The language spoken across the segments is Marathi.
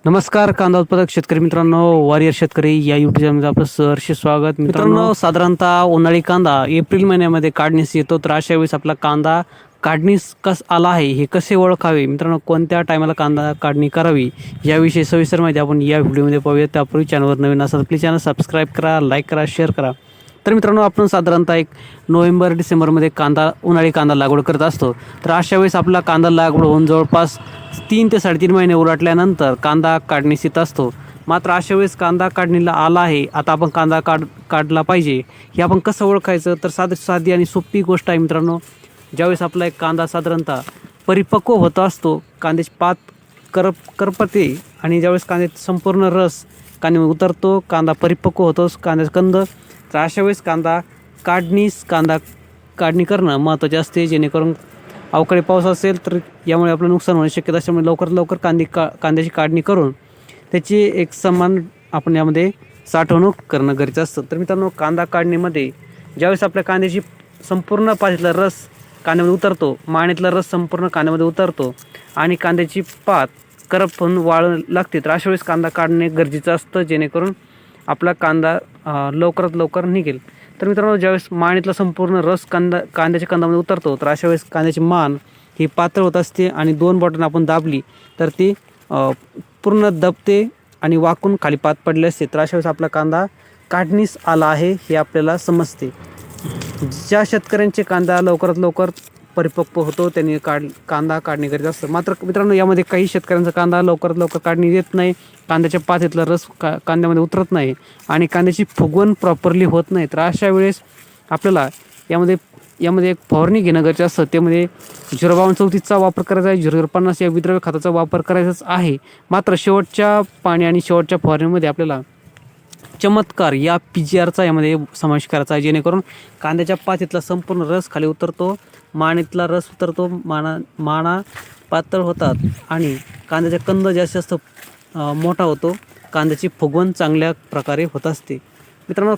नमस्कार कांदा उत्पादक शेतकरी मित्रांनो, वॉरियर शेतकरी या युट्यूब चॅनलमध्ये आपलं सहर्ष स्वागत. मित्रांनो, साधारणतः उन्हाळी कांदा एप्रिल महिन्यामध्ये काढणीस येतो. तर अशा वेळेस आपला कांदा काढणीस आला आहे हे कसे ओळखावे, मित्रांनो कोणत्या टायमाला कांदा काढणी करावी याविषयी सविस्तर माहिती आपण या व्हिडिओमध्ये पाहूया. त्यापूर्वी चॅनलवर नवीन असाल प्लीज चॅनल सबस्क्राईब करा, लाईक करा, शेअर करा. तर मित्रांनो, आपण साधारणतः एक नोव्हेंबर डिसेंबरमध्ये उन्हाळी कांदा लागवड करत असतो. तर अशा वेळेस आपला कांदा लागवड होऊन जवळपास 3 ते 3.5 महिने उलटल्यानंतर कांदा काढणीस येत असतो. मात्र अशा वेळेस कांदा काढणीला आला आहे, आता आपण कांदा काढला पाहिजे हे आपण कसं ओळखायचं, तर साधी आणि सोपी गोष्ट आहे मित्रांनो. ज्यावेळेस आपला एक कांदा साधारणतः परिपक्व होत असतो, कांद्याची पात करपते आणि ज्यावेळेस कांद्याचा संपूर्ण रस कांद्यामध्ये उतरतो, कांदा परिपक्व होतो, कांद्याचा कंद, तर अशा वेळेस कांदा काढणी करणं महत्त्वाचे असते. जेणेकरून अवकाळी पाऊस असेल तर यामुळे आपलं नुकसान होण्याची शक्यता असल्यामुळे लवकरात लवकर कांद्याची काढणी करून त्याची एक समान आपण यामध्ये साठवणूक करणं गरजेचं असतं. तर मित्रांनो, कांदा काढणीमध्ये ज्यावेळेस आपल्या कांद्याची संपूर्ण पातीतला रस कांद्यामध्ये उतरतो, मानेतला रस संपूर्ण कांद्यामध्ये उतरतो आणि कांद्याची पात करपून वाळू लागते, तर अशा वेळेस कांदा काढणे गरजेचं असतं, जेणेकरून आपला कांदा लवकरात लवकर निघेल. तर मित्रांनो, ज्यावेळेस मानेतला संपूर्ण रस कांद्याच्या कंदामध्ये उतरतो, तर अशा वेळेस कांद्याची मान ही पातळ होत असते आणि 2 बॉटन आपण दाबली तर ती पूर्ण दबते आणि वाकून खाली पात पडली असते. तर अशा वेळेस आपला कांदा काढणीस आला आहे हे आपल्याला समजते. ज्या शेतकऱ्यांचे कांदा लवकरात लवकर परिपक्व होतो त्यांनी कांदा काढणी गरजेचं असतं. मात्र मित्रांनो, यामध्ये काही शेतकऱ्यांचा कांदा लवकरात लवकर काढणी येत नाही, कांद्याच्या पातीतला रस कांद्यामध्ये उतरत नाही आणि कांद्याची फुगवण प्रॉपरली होत नाही. तर अशा वेळेस आपल्याला यामध्ये एक फवारणी घेणं गरजेचं असतं. त्यामध्ये 05234चा वापर करायचा आहे, 050 या विद्रव्य खताचा वापर करायचाच आहे. मात्र शेवटच्या पाणी आणि शेवटच्या फवारणीमध्ये आपल्याला चमत्कार या PGRचा यामध्ये समावेश करायचा आहे, जेणेकरून कांद्याच्या पातीतला संपूर्ण रस खाली उतरतो, मानेतला रस उतरतो, माना पातळ होतात आणि कांद्याचा कंद जास्त मोठा होतो, कांद्याची फुगवण चांगल्या प्रकारे होत असते. मित्रांनो,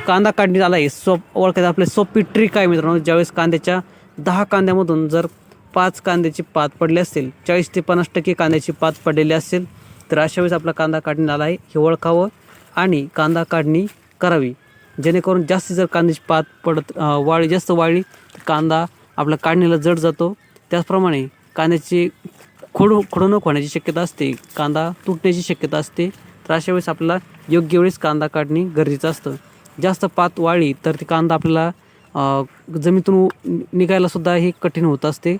कांदा काढणी आला आहे ओळखायचं आपल्या सोपी ट्रिक आहे मित्रांनो. ज्यावेळेस कांद्याच्या 10 कांद्यामधून जर 5 कांद्याची पात पडली असेल, 40 ते 50% कांद्याची पात पडलेली असेल, तर अशा वेळेस आपला कांदा काढणी आला आहे हे ओळखावं आणि कांदा काढणी करावी. जेणेकरून जर कांद्याची पात जास्त वाळली तर कांदा आपला काढणीला जड जातो. त्याचप्रमाणे कांद्याची खोडूनक होण्याची शक्यता असते, कांदा तुटण्याची शक्यता असते. तर अशा वेळेस आपल्याला योग्य वेळेस कांदा काढणी गरजेचं असतं. जास्त पात वाळली तर ती कांदा आपल्याला जमिनीतून निघायलासुद्धा हे कठीण होत असते,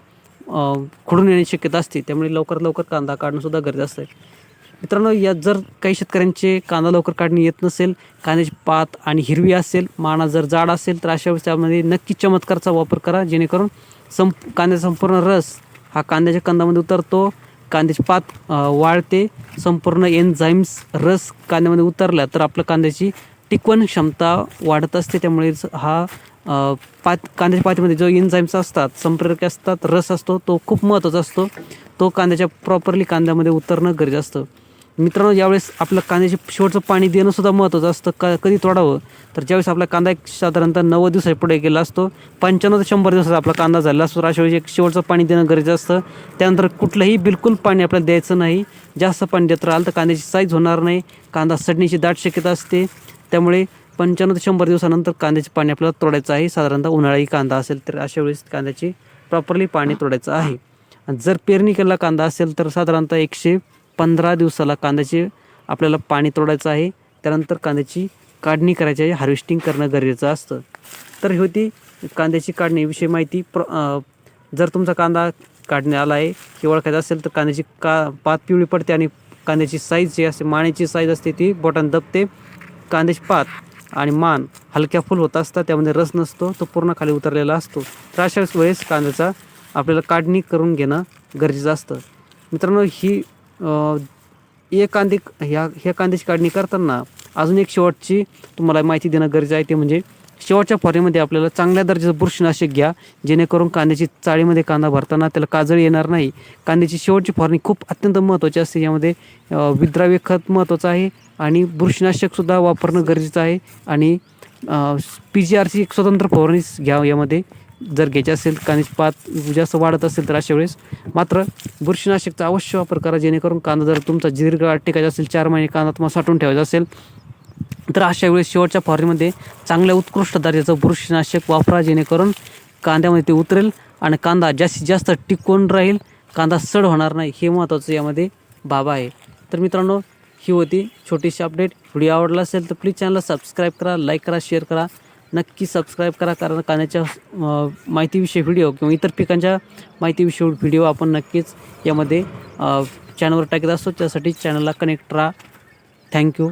खोडून येण्याची शक्यता असते. त्यामुळे लवकरात लवकर कांदा काढणंसुद्धा गरजेचं असतं. मित्रांनो, यात जर काही शेतकऱ्यांचे कांदा लवकर काढणी येत नसेल, कांद्याची पात आणि हिरवी असेल, माना जर जाड असेल, तर अशा वेळेस त्यामध्ये नक्की चमत्कारचा वापर करा, जेणेकरून कांद्याचा संपूर्ण रस हा कांद्याच्या कंदामध्ये उतरतो, कांद्याची पात वाळते, संपूर्ण एन्झाईम्स रस कांद्यामध्ये उतरला तर आपल्या कांद्याची टिकवण क्षमता वाढत असते. त्यामुळे हा कांद्याच्या पातीमध्ये जो एन्झाईम्स असतात, संप्रेरक असतात, रस असतो, तो खूप महत्त्वाचा असतो. तो कांद्यामध्ये उतरणं गरजेचं असतं. मित्रांनो, यावेळेस आपलं कांद्याचे शेवटचं पाणी देणंसुद्धा महत्त्वाचं असतं. कधी तोडावं, तर ज्यावेळेस आपला कांदा एक साधारणतः 90 दिवसाच्या पुढे गेला असतो, 95 ते 100 दिवसाचा आपला कांदा झाला असतो, अशा वेळेस एक शेवटचं पाणी देणं गरजेचं असतं. त्यानंतर कुठलंही बिलकुल पाणी आपल्याला द्यायचं नाही. जास्त पाणी देत राहिलं तर कांद्याची साईज होणार नाही, कांदा सडण्याची दाट शक्यता असते. त्यामुळे 95 ते 100 दिवसानंतर कांद्याचे पाणी आपल्याला तोडायचं आहे. साधारणतः उन्हाळी कांदा असेल तर अशा वेळेस कांद्याची प्रॉपरली पाणी तोडायचं आहे. आणि जर पेरणी केलेला कांदा असेल तर साधारणतः 115 दिवसाला कांद्याचे आपल्याला पाणी तोडायचं आहे. त्यानंतर कांद्याची काढणी करायची आहे, हार्वेस्टिंग करणं गरजेचं असतं. तर ही होती कांद्याची काढणीविषयी माहिती. जर तुमचा कांदा काढणी आला आहे हे ओळखायचं असेल तर कांद्याची पात पिवळी पडते आणि कांद्याची साईज जी असते, मानेची साईज असते, ती बोटान दबते, कांद्याची पात आणि मान हलक्या फुल होत असतात, त्यामध्ये रस नसतो, तो पूर्ण खाली उतरलेला असतो. तर अशा वेळेस कांद्याचा आपल्याला काढणी करून घेणं गरजेचं असतं. मित्रांनो, ह्या कांद्याची काढणी करताना अजून एक शेवटची तुम्हाला माहिती देणं गरजेचं आहे, ते म्हणजे शेवटच्या फवारणीमध्ये आपल्याला चांगल्या दर्जाचं बुरशीनाशक घ्या, जेणेकरून कांद्याची चाळीमध्ये कांदा भरताना त्याला काजळी येणार नाही. कांद्याची शेवटची फवारणी खूप अत्यंत महत्त्वाची असते. यामध्ये विद्राव्य खत महत्त्वाचं आहे आणि बुरशीनाशकसुद्धा वापरणं गरजेचं आहे आणि PGRची एक स्वतंत्र फवारणी घ्या यामध्ये, जर घ्यायची असेल, कांद्याची पात जास्त वाढत असेल तर अशा वेळेस मात्र बुरशीनाशकचा अवश्य वापर करा, जेणेकरून कांदा जर तुमचा दीर्घकाळ टिकायचा असेल, 4 महिने कांदा तुम्हाला साठवून ठेवायचा असेल तर अशा वेळेस शेवटच्या फवारणीमध्ये चांगल्या उत्कृष्ट दर्जाचं बुरशीनाशक वापरा, जेणेकरून कांद्यामध्ये ते उतरेल आणि कांदा जास्तीत जास्त टिकून राहील, कांदा सड होणार नाही, हे महत्त्वाचं यामध्ये बाब आहे. तर मित्रांनो, ही होती छोटीशी अपडेट. व्हिडिओ आवडला असेल तर प्लीज चॅनलला सबस्क्राईब करा, लाईक करा, शेअर करा. नक्की सबस्क्राईब करा, कारण कांद्याच्या माहितीविषयी व्हिडिओ किंवा इतर पिकांच्या माहितीविषयी व्हिडिओ आपण नक्कीच यामध्ये चॅनलवर टाकत असतो. त्यासाठी चॅनलला कनेक्ट राहा. थँक्यू.